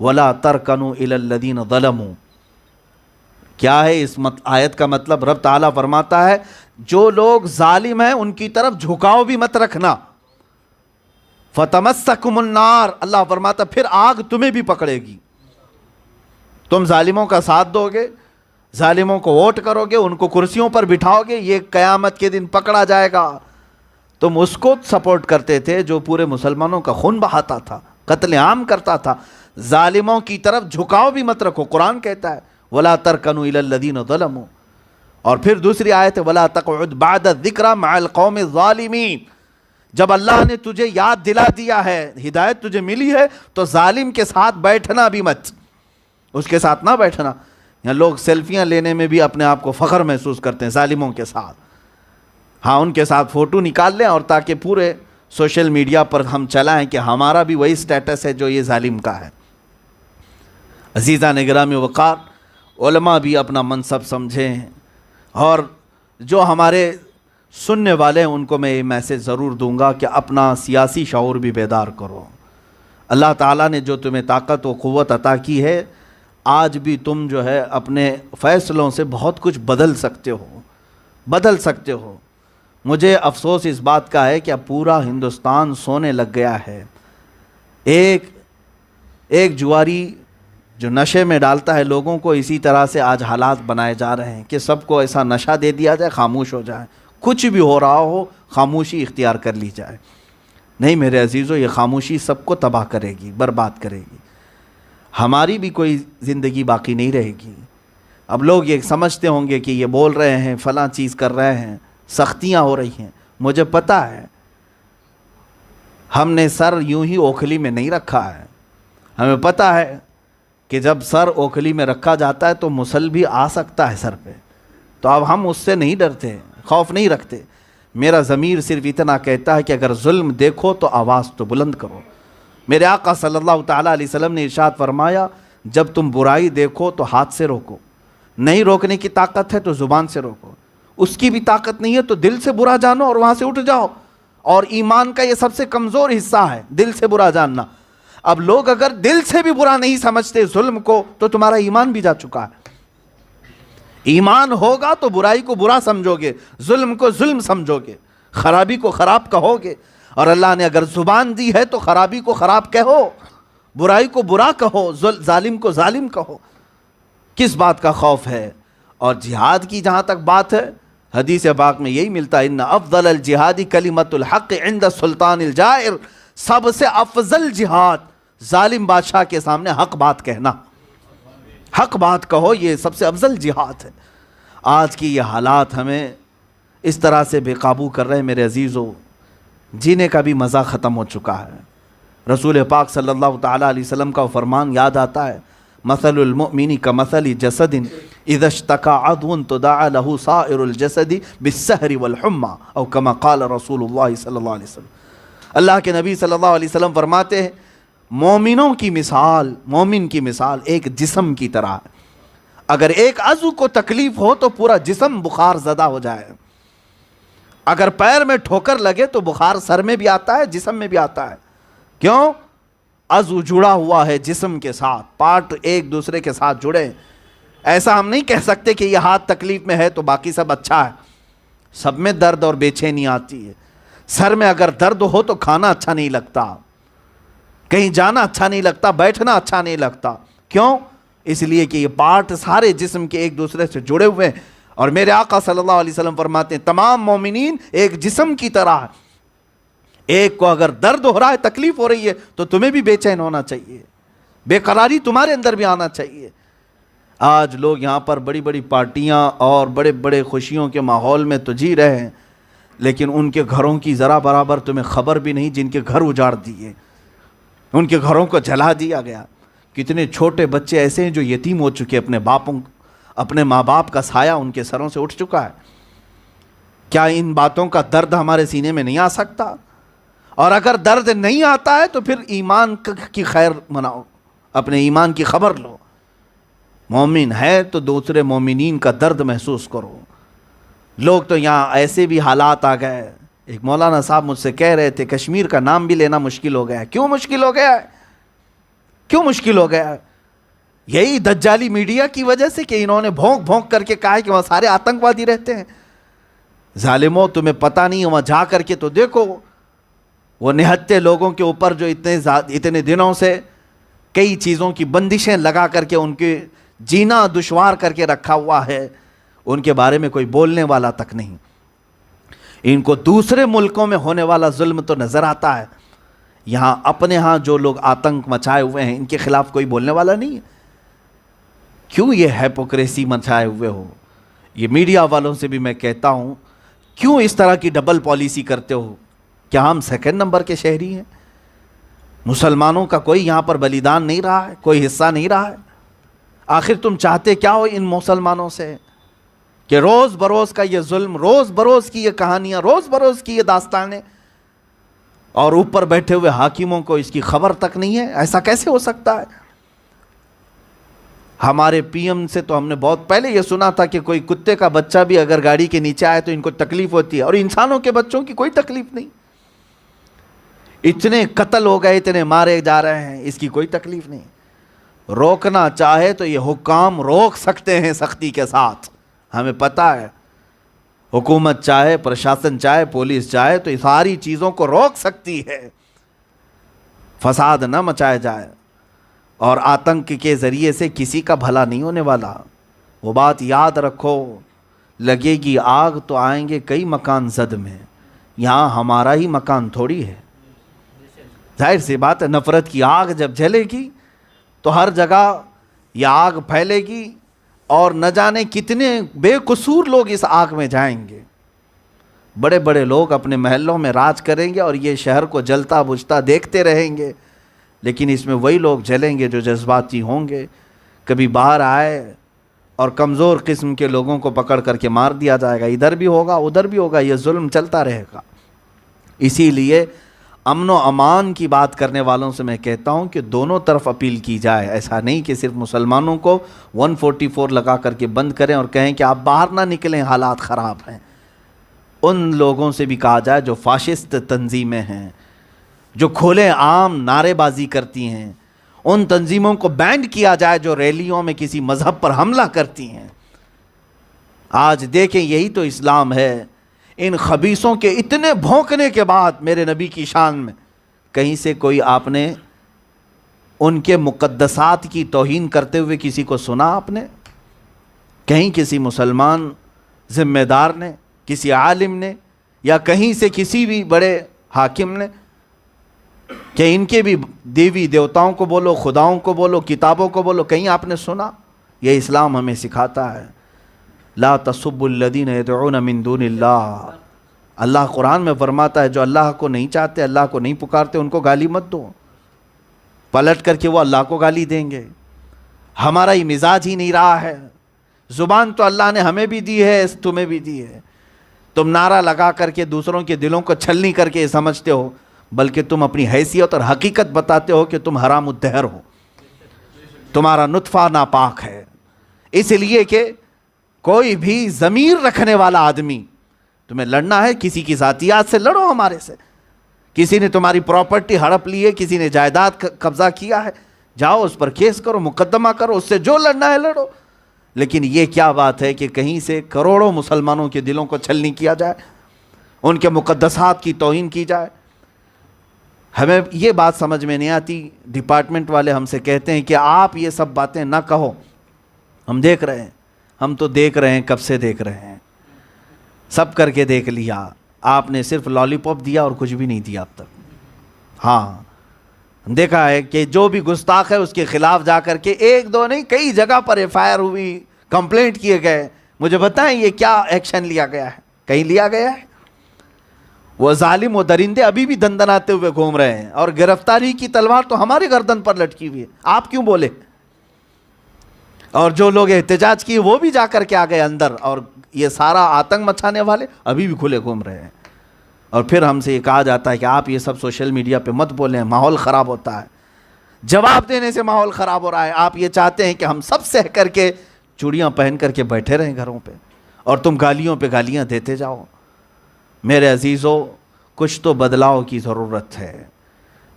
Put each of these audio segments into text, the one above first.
वला तरकनु इलल्लज़ीना ज़लमू। क्या है इस आयत का मतलब? रब ताला फरमाता है जो लोग जालिम हैं उनकी तरफ झुकाव भी मत रखना। फतमस्सकुमुन्नार, अल्लाह फरमाता फिर आग तुम्हें भी पकड़ेगी। तुम जालिमों का साथ दोगे, जालिमों को वोट करोगे, उनको कुर्सियों पर बिठाओगे, ये कयामत के दिन पकड़ा जाएगा। तुम उसको सपोर्ट करते थे जो पूरे मुसलमानों का खून बहाता था, कत्लेआम करता था। जालिमों की तरफ झुकाव भी मत रखो। कुरान कहता है वला तरकनु इलल्लज़ीना ज़लमू। और फिर दूसरी आयत है वला तक़उद बअद ज़िक्रा मअल क़ौमि ज़ालिमीन। जब अल्लाह ने तुझे याद दिला दिया है, हिदायत तुझे मिली है, तो जालिम के साथ बैठना भी मत, उसके साथ ना बैठना। यहाँ लोग सेल्फियाँ लेने में भी अपने आप को फ़ख्र महसूस करते हैं जालिमों के साथ। हाँ, उनके साथ फ़ोटो निकाल लें और ताकि पूरे सोशल मीडिया पर हम चलाएं कि हमारा भी वही स्टेटस है जो ये जालिम का है। अज़ीज़ा निगरामी वक़ार, उलमा भी अपना मनसब समझें, और जो हमारे सुनने वाले हैं उनको मैं ये मैसेज ज़रूर दूंगा कि अपना सियासी शऊर भी बेदार करो। अल्लाह ताला ने जो तुम्हें ताकत व क़ुव्वत अता की है, आज भी तुम जो है अपने फ़ैसलों से बहुत कुछ बदल सकते हो। मुझे अफसोस इस बात का है कि अब पूरा हिंदुस्तान सोने लग गया है। एक जुआरी जो नशे में डालता है लोगों को, इसी तरह से आज हालात बनाए जा रहे हैं कि सबको ऐसा नशा दे दिया जाए, खामोश हो जाए, कुछ भी हो रहा हो खामोशी इख्तियार कर ली जाए। नहीं मेरे अजीज़ों, ये खामोशी सबको तबाह करेगी, बर्बाद करेगी। हमारी भी कोई ज़िंदगी बाकी नहीं रहेगी। अब लोग ये समझते होंगे कि ये बोल रहे हैं, फ़लाँ चीज़ कर रहे हैं, सख्तियाँ हो रही हैं। मुझे पता है, हमने सर यूं ही ओखली में नहीं रखा है। हमें पता है कि जब सर ओखली में रखा जाता है तो मुसल भी आ सकता है सर पे, तो अब हम उससे नहीं डरते, खौफ नहीं रखते। मेरा ज़मीर सिर्फ इतना कहता है कि अगर जुल्म देखो तो आवाज़ तो बुलंद करो। मेरे आका सल्लल्लाहु ताला अलैहि वसल्लम ने इरशाद फरमाया, जब तुम बुराई देखो तो हाथ से रोको, नहीं रोकने की ताकत है तो ज़ुबान से रोको, उसकी भी ताकत नहीं है तो दिल से बुरा जानो और वहाँ से उठ जाओ। और ईमान का ये सबसे कमज़ोर हिस्सा है, दिल से बुरा जानना। अब लोग अगर दिल से भी बुरा नहीं समझते जुल्म को, तो तुम्हारा ईमान भी जा चुका है। ईमान होगा तो बुराई को बुरा समझोगे, जुल्म को जुल्म समझोगे, खराबी को खराब कहोगे। और अल्लाह ने अगर जुबान दी है तो खराबी को खराब कहो, बुराई को बुरा कहो, जालिम को जालिम कहो। किस बात का खौफ है? और जिहाद की जहाँ तक बात है, हदीस पाक में यही मिलता है, इन्ना अफ़ज़ल जिहादी कलिमतुल हक़ इंद सुल्तानिल जाइर। सबसे अफजल जिहाद जालिम बादशाह के सामने हक बात कहना, हक बात कहो, ये सबसे अफजल जिहाद है। आज की ये हालात हमें इस तरह से बेकाबू कर रहे हैं मेरे अजीज़ों, जीने का भी मज़ा ख़त्म हो चुका है। रसूल पाक सल्लल्लाहु ताला अलैहि वसल्लम का फरमान याद आता है, मसलुल मुमिनी का मसली जसदिन इज़ा इश्तका अदुन तुदाअ लहू साइरुल जसदी बिस्सहरी वल हुम्मा औ कमा क़ाल रसूलुल्लाह सल्लल्लाहु अलैहि वसल्लम। अल्लाह के नबी सल्लल्लाहु अलैहि वसल्लम फरमाते हैं, मोमिनों की मिसाल, मोमिन की मिसाल एक जिस्म की तरह है। अगर एक अज़ू को तकलीफ़ हो तो पूरा जिस्म बुखार ज़दा हो जाए। अगर पैर में ठोकर लगे तो बुखार सर में भी आता है, जिस्म में भी आता है। क्यों? अज़ू जुड़ा हुआ है जिस्म के साथ, पार्ट एक दूसरे के साथ जुड़े। ऐसा हम नहीं कह सकते कि यह हाथ तकलीफ़ में है तो बाकी सब अच्छा है। सब में दर्द और बेचैनी आती है। सर में अगर दर्द हो तो खाना अच्छा नहीं लगता, कहीं जाना अच्छा नहीं लगता, बैठना अच्छा नहीं लगता। क्यों? इसलिए कि ये पार्ट सारे जिस्म के एक दूसरे से जुड़े हुए हैं। और मेरे आका सल्लल्लाहु अलैहि वसल्लम फरमाते हैं, तमाम मोमिनीन एक जिस्म की तरह है। एक को अगर दर्द हो रहा है, तकलीफ हो रही है, तो तुम्हें भी बेचैन होना चाहिए, बेकरारी तुम्हारे अंदर भी आना चाहिए। आज लोग यहाँ पर बड़ी बड़ी पार्टियाँ और बड़े बड़े खुशियों के माहौल में तो जी रहे हैं, लेकिन उनके घरों की ज़रा बराबर तुम्हें खबर भी नहीं, जिनके घर उजाड़ दिए, उनके घरों को जला दिया गया। कितने छोटे बच्चे ऐसे हैं जो यतीम हो चुके, अपने माँ बाप का साया उनके सरों से उठ चुका है। क्या इन बातों का दर्द हमारे सीने में नहीं आ सकता? और अगर दर्द नहीं आता है तो फिर ईमान की खैर मनाओ, अपने ईमान की खबर लो। मोमिन है तो दूसरे मोमिनीन का दर्द महसूस करो। लोग तो यहाँ ऐसे भी हालात आ गए। एक मौलाना साहब मुझसे कह रहे थे, कश्मीर का नाम भी लेना मुश्किल हो गया है। क्यों मुश्किल हो गया है? क्यों मुश्किल हो गया? यही दज्जाली मीडिया की वजह से कि इन्होंने भौंक भौंक करके कहा है कि वहां सारे आतंकवादी रहते हैं। जालिमो, तुम्हें पता नहीं है, वहां जा करके तो देखो वो निहत्थे लोगों के ऊपर जो इतने दिनों से कई चीज़ों की बंदिशें लगा करके उनके जीना दुश्वार करके रखा हुआ है, उनके बारे में कोई बोलने वाला तक नहीं। इनको दूसरे मुल्कों में होने वाला जुल्म तो नज़र आता है, यहाँ अपने यहाँ जो लोग आतंक मचाए हुए हैं इनके खिलाफ कोई बोलने वाला नहीं है। क्यों ये हिपोक्रेसी मचाए हुए हो? ये मीडिया वालों से भी मैं कहता हूँ, क्यों इस तरह की डबल पॉलिसी करते हो? क्या हम सेकंड नंबर के शहरी हैं? मुसलमानों का कोई यहाँ पर बलिदान नहीं रहा है, कोई हिस्सा नहीं रहा है। आखिर तुम चाहते क्या हो इन मुसलमानों से कि रोज़ बरोज़ का ये जुल्म, रोज़ बरोज़ की ये कहानियाँ, रोज़ बरोज़ की ये दास्तानें, और ऊपर बैठे हुए हाकिमों को इसकी खबर तक नहीं है? ऐसा कैसे हो सकता है? हमारे पीएम से तो हमने बहुत पहले ये सुना था कि कोई कुत्ते का बच्चा भी अगर गाड़ी के नीचे आए तो इनको तकलीफ होती है, और इंसानों के बच्चों की कोई तकलीफ नहीं। इतने कत्ल हो गए, इतने मारे जा रहे हैं, इसकी कोई तकलीफ नहीं। रोकना चाहे तो ये हुक्काम रोक सकते हैं सख्ती के साथ, हमें पता है। हुकूमत चाहे, प्रशासन चाहे, पुलिस चाहे तो ये सारी चीज़ों को रोक सकती है, फसाद न मचाया जाए। और आतंक के ज़रिए से किसी का भला नहीं होने वाला। वो बात याद रखो, लगेगी आग तो आएंगे कई मकान जद में, यहाँ हमारा ही मकान थोड़ी है। जाहिर सी बात है, नफ़रत की आग जब जलेगी तो हर जगह यह आग फैलेगी, और न जाने कितने बेकसूर लोग इस आग में जाएंगे। बड़े बड़े लोग अपने महलों में राज करेंगे और ये शहर को जलता बुझता देखते रहेंगे, लेकिन इसमें वही लोग जलेंगे जो जज्बाती होंगे। कभी बाहर आए और कमज़ोर किस्म के लोगों को पकड़ करके मार दिया जाएगा, इधर भी होगा उधर भी होगा, ये जुल्म चलता रहेगा। इसीलिए अमन व अमान की बात करने वालों से मैं कहता हूँ कि दोनों तरफ अपील की जाए। ऐसा नहीं कि सिर्फ मुसलमानों को 144 लगा करके बंद करें और कहें कि आप बाहर ना निकलें, हालात ख़राब हैं। उन लोगों से भी कहा जाए जो फाशिस्ट तंजीमें हैं, जो खुले आम नारेबाजी करती हैं, उन तंजीमों को बैंड किया जाए जो रैलियों में किसी मज़हब पर हमला करती हैं। आज देखें, यही तो इस्लाम है। इन खबीसों के इतने भौंकने के बाद मेरे नबी की शान में कहीं से कोई आपने उनके मुक़द्दसात की तौहीन करते हुए किसी को सुना आपने? कहीं किसी मुसलमान ज़िम्मेदार ने, किसी आलिम ने, या कहीं से किसी भी बड़े हाकिम ने कि इनके भी देवी देवताओं को बोलो, खुदाओं को बोलो, किताबों को बोलो, कहीं आपने सुना? ये इस्लाम हमें सिखाता है, ला तसुब्बुल्लज़ीना यदऊना मिन दूनिल्लाह। अल्लाह कुरान में फरमाता है जो अल्लाह को नहीं चाहते, अल्लाह को नहीं पुकारते, उनको गाली मत दो। पलट करके वो अल्लाह को गाली देंगे। हमारा ही मिजाज ही नहीं रहा है। ज़ुबान तो अल्लाह ने हमें भी दी है, तुम्हें भी दी है। तुम नारा लगा करके दूसरों के दिलों को छलनी करके समझते हो, बल्कि तुम अपनी हैसियत और हकीकत बताते हो कि तुम हरामुद्दहर हो, तुम्हारा नुत्फा नापाक है। इसलिए कि कोई भी ज़मीर रखने वाला आदमी, तुम्हें लड़ना है किसी की ज़ातियात से लड़ो, हमारे से। किसी ने तुम्हारी प्रॉपर्टी हड़प ली है, किसी ने जायदाद कब्जा किया है, जाओ उस पर केस करो, मुकदमा करो, उससे जो लड़ना है लड़ो। लेकिन ये क्या बात है कि कहीं से करोड़ों मुसलमानों के दिलों को छलनी किया जाए, उनके मुकद्दसात की तौहीन की जाए। हमें ये बात समझ में नहीं आती। डिपार्टमेंट वाले हमसे कहते हैं कि आप ये सब बातें ना कहो, हम देख रहे हैं। हम तो देख रहे हैं, कब से देख रहे हैं, सब करके देख लिया। आपने सिर्फ लॉलीपॉप दिया और कुछ भी नहीं दिया अब तक। हाँ, देखा है कि जो भी गुस्ताख है उसके खिलाफ जा कर के एक दो नहीं कई जगह पर एफआईआर हुई, कंप्लेंट किए गए। मुझे बताएं ये क्या एक्शन लिया गया है? कहीं लिया गया है? वो जालिम व दरिंदे अभी भी दंदनाते हुए घूम रहे हैं, और गिरफ्तारी की तलवार तो हमारे गर्दन पर लटकी हुई है। आप क्यों बोले? और जो लोग एहतजाज किए वो भी जा कर के आ गए अंदर, और ये सारा आतंक मचाने वाले अभी भी खुले घूम रहे हैं। और फिर हमसे ये कहा जाता है कि आप ये सब सोशल मीडिया पे मत बोलें, माहौल ख़राब होता है। जवाब देने से माहौल ख़राब हो रहा है। आप ये चाहते हैं कि हम सब सह करके चूड़ियाँ पहन करके बैठे रहें घरों पे, और तुम गालियों पे गालियाँ देते जाओ। मेरे अजीज़ों, कुछ तो बदलाव की ज़रूरत है।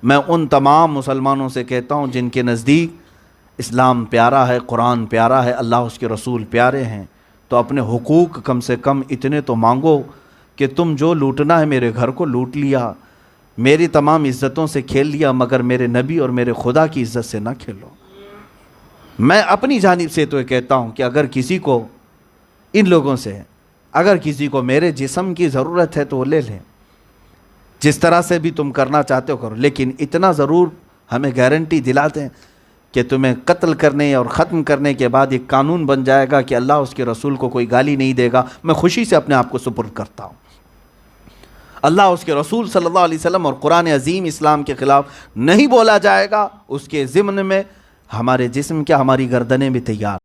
मैं उन तमाम मुसलमानों से कहता हूँ जिनके नज़दीक इस्लाम प्यारा है, कुरान प्यारा है, अल्लाह उसके रसूल प्यारे हैं, तो अपने हुकूक कम से कम इतने तो मांगो कि तुम जो लूटना है मेरे घर को लूट लिया, मेरी तमाम इज़्ज़तों से खेल लिया, मगर मेरे नबी और मेरे खुदा की इज़्ज़त से ना खेलो। मैं अपनी जानिब से तो ये कहता हूँ कि अगर किसी को इन लोगों से, अगर किसी को मेरे जिस्म की ज़रूरत है तो वो ले लें, जिस तरह से भी तुम करना चाहते हो करो, लेकिन इतना ज़रूर हमें गारंटी दिला दें कि तुम्हें कत्ल करने और ख़त्म करने के बाद एक कानून बन जाएगा कि अल्लाह उसके रसूल को कोई गाली नहीं देगा। मैं खुशी से अपने आप को सुपुर्द करता हूँ। अल्लाह उसके रसूल सल्लल्लाहु अलैहि वसल्लम और कुरान अज़ीम इस्लाम के ख़िलाफ़ नहीं बोला जाएगा, उसके ज़िम्न में हमारे जिस्म क्या, हमारी गर्दनें भी तैयार।